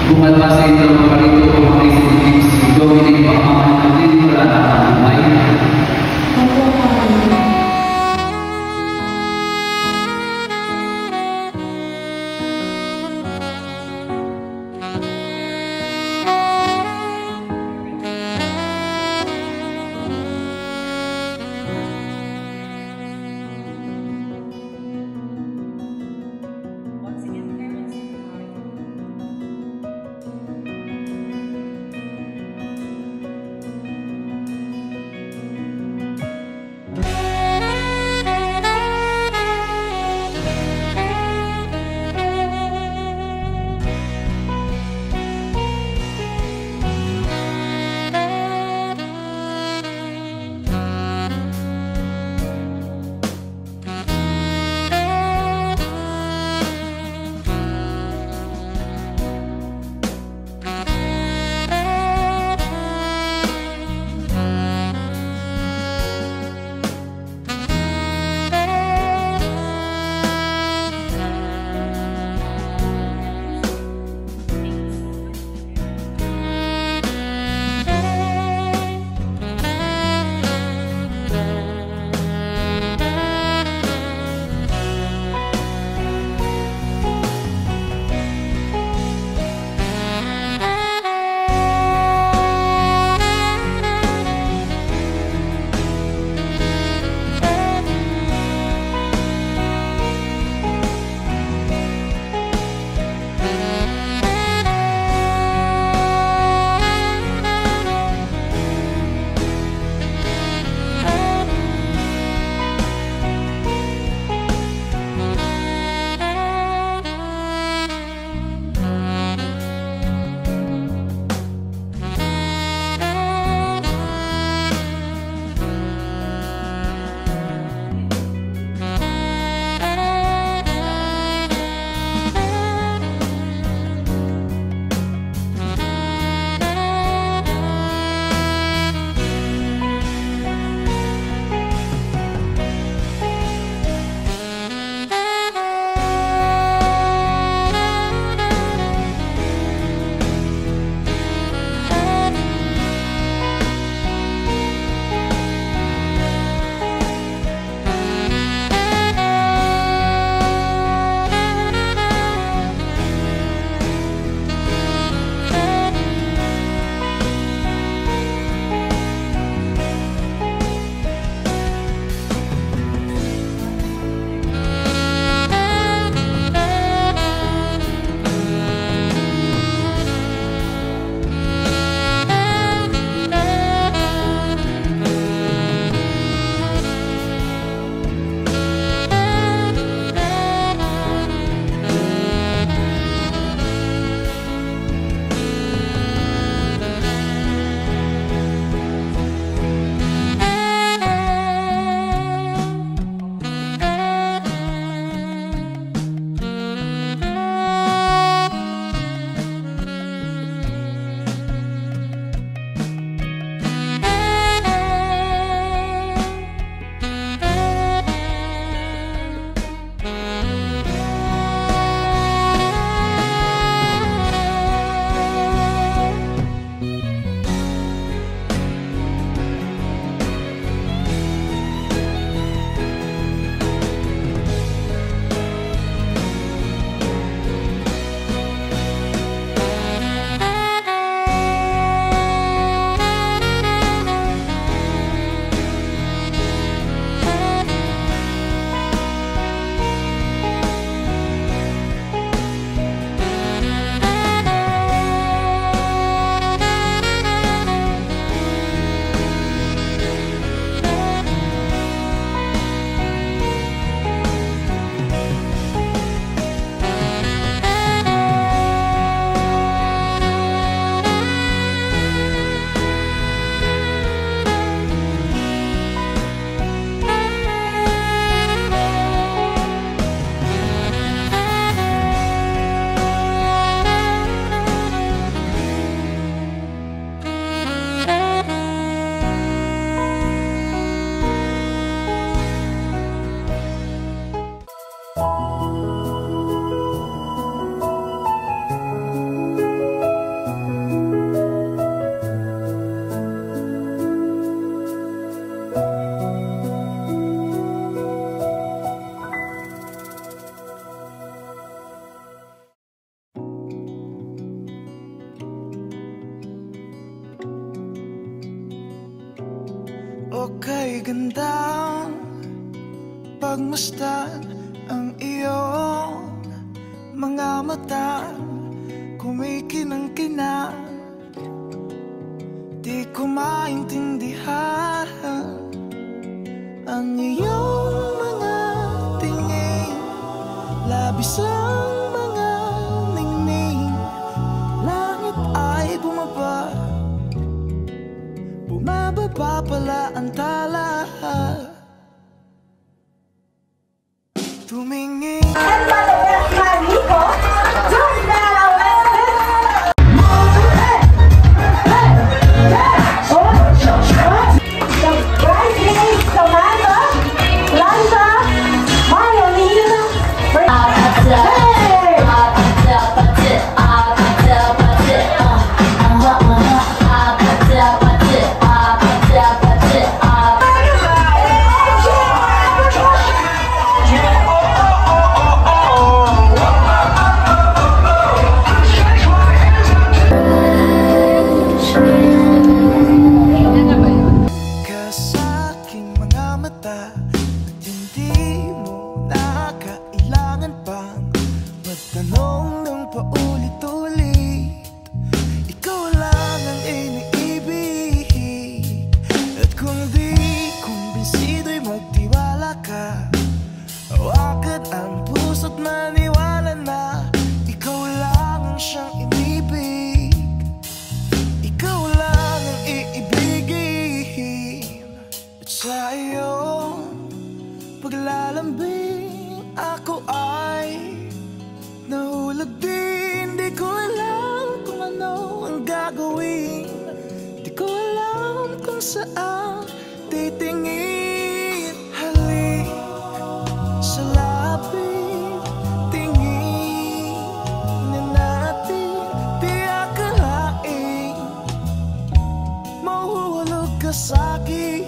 Bumalma sa ito ang parito ko mga isipin si Dominic Pamaman at hindi wala na ang may. Kay gandang pagmasdan ang iyong mga mata, kumikinang-kinang. Di ko maintindihan ang iyong mga tingin, labis ang mga ningning. Langit ay bumaba, bumababa pala ang tala. Tumingin paglalambing ako ay nahulog din. Di ko alam kung ano ang gagawin, di ko alam kung saan titingin. Halik sa lapit, tingin na natin, di akalain mahuhulog ka sa'kin.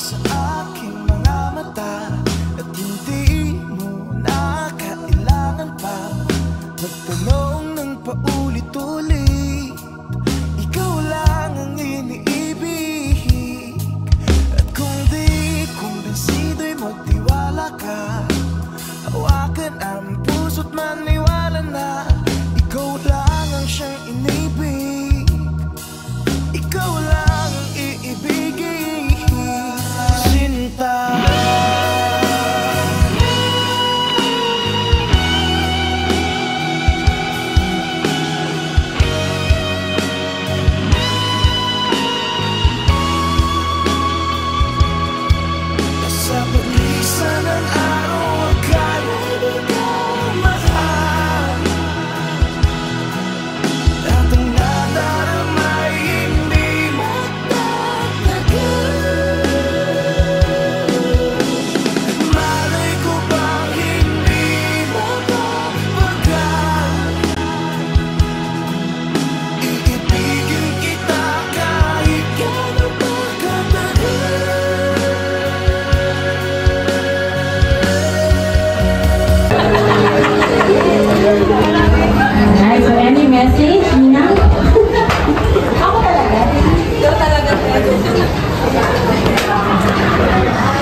Sa aking mga mata at hindi mo na kailangan pa magtanong ng paulit-ulit. Ikaw lang ang iniibig, at kung di kumbinsido'y magtiwala ka. Hawakan ang puso't maniwala na ikaw lang ang siyang inibig, ikaw lang ang iibigin.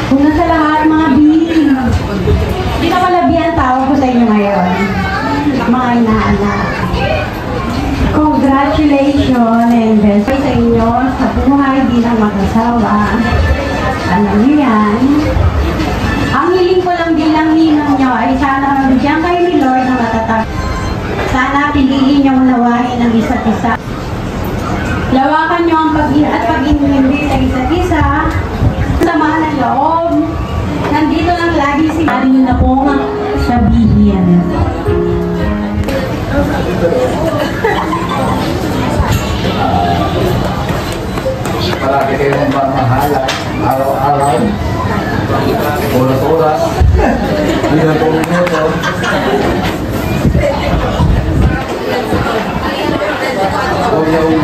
Una sa lahat, mga bini, di ka malabihan tawag ko sa inyo ngayon, mga inaanak. Congratulations and best sa inyo sa buhay bilang mag-asawa. Alam niyo yan. Ang hiling ko lang bilang ninong nyo ay sana mabigyan kayo ni Lord na matatag. Sana piliin nyo unawahin ang isa't isa. Lawakan nyo ang pag-iha at pag-inindi sa isa't isa. Samahan ng loob. Nandito lang lagi si Mari nyo na pong sabihin. Palagi kayong mamahalan, araw-araw, oras-oras, bilang minuto. O yung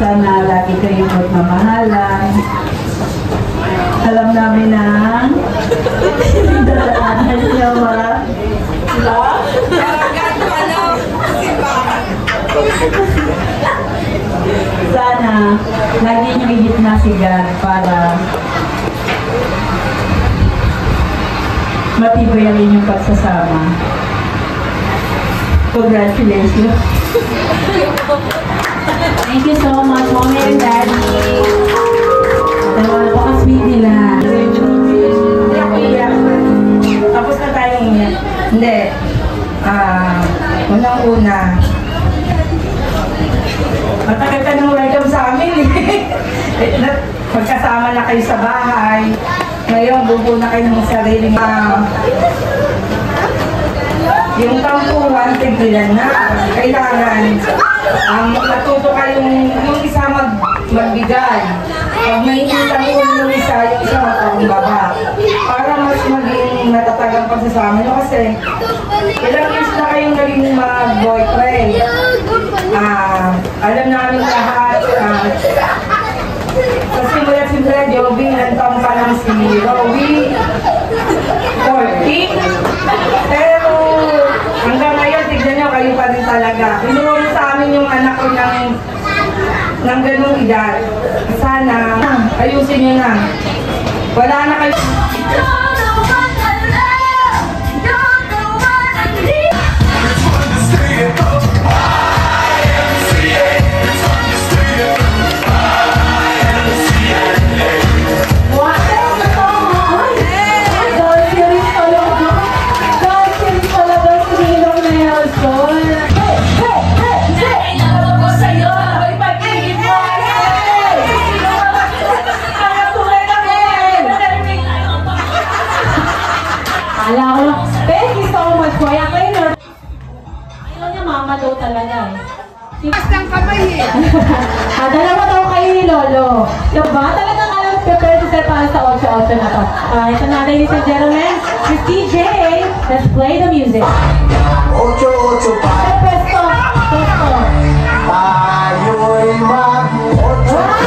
Sana lagi kayong magmamahalan. Alam namin na dadaanan niyo sana lagi niyo ihipnasigan para matibay ang inyong pagsasama. Congratulations. Thank you so much, Mommy and Daddy. Napaka-sweet nila. Hindi ako iyak. Tapos na tayong iyak. Hindi. Unang-una, Matagal ka nang welcome sa amin eh. magkasama na kayo sa bahay. Ngayon, bubuo na kayo ng sariling yung tampuhan, tigilan na. Kailangan matuto kayong yung isa magbigay. Pag may utang yung isa magpakumbaba. Para mas maging matatag ang pagsasama nyo kasi ilang years na kayong naging mag-boyfriend. Alam namin lahat. Sa simula, Joby, ilang taong pa lang si Rowie. 40. Pero hanggang ngayon, tignan nyo, kayo pa rin talaga. Inuwa mo sa amin yung anak ko ng ganung edad. Sana, ayusin nyo na. Wala na kayo. Thank you so much, Kuya Cleaner. Ayaw niya, mama daw talaga eh. Basta ang kamay eh. Dalawa daw kayo ni Lolo. Diba? Talagang alam, prepare to say para sa 8-8 na to. Ito na, ladies and gentlemen, with DJ, let's play the music. 8-8 pa. Presto! Presto! Tayo'y mag-8.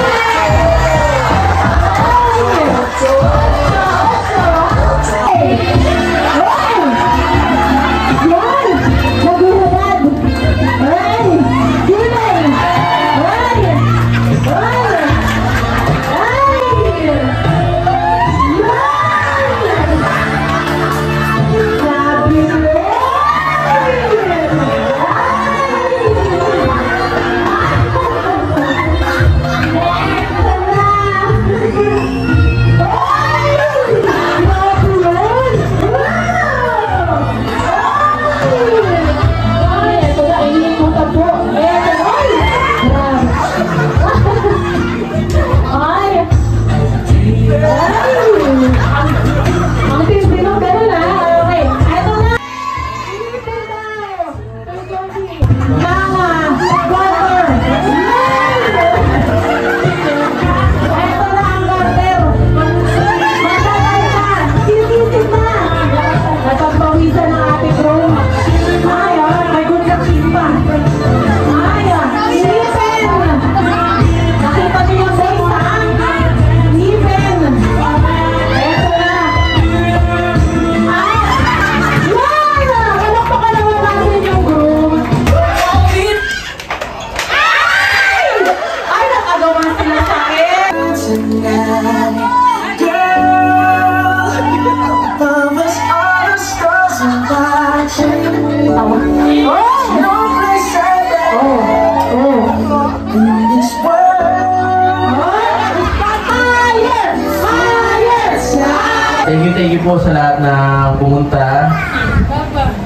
Thank you po sa lahat na pumunta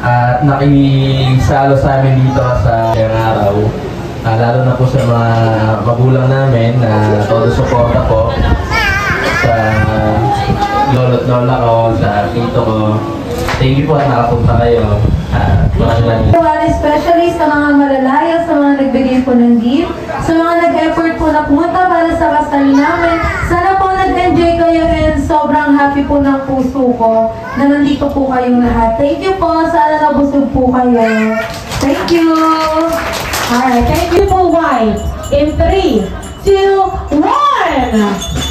at nakisalo sa amin dito sa araw. Lalo na po sa mga magulang namin na todo suporta po sa lolo't lola ko, sa tito ko. Thank you po at nakapunta kayo. Especially sa mga malalayo, sa mga nagbigay po ng gift, sa mga nag-effort po na pumunta para sa kasal namin. Sana po nag-enjoy kayo and sobrang happy po ng puso ko na nandito po kayong lahat. Thank you po. Sana nabusog po kayo. Thank you. Alright, thank you po, wife. in 3, 2, 1!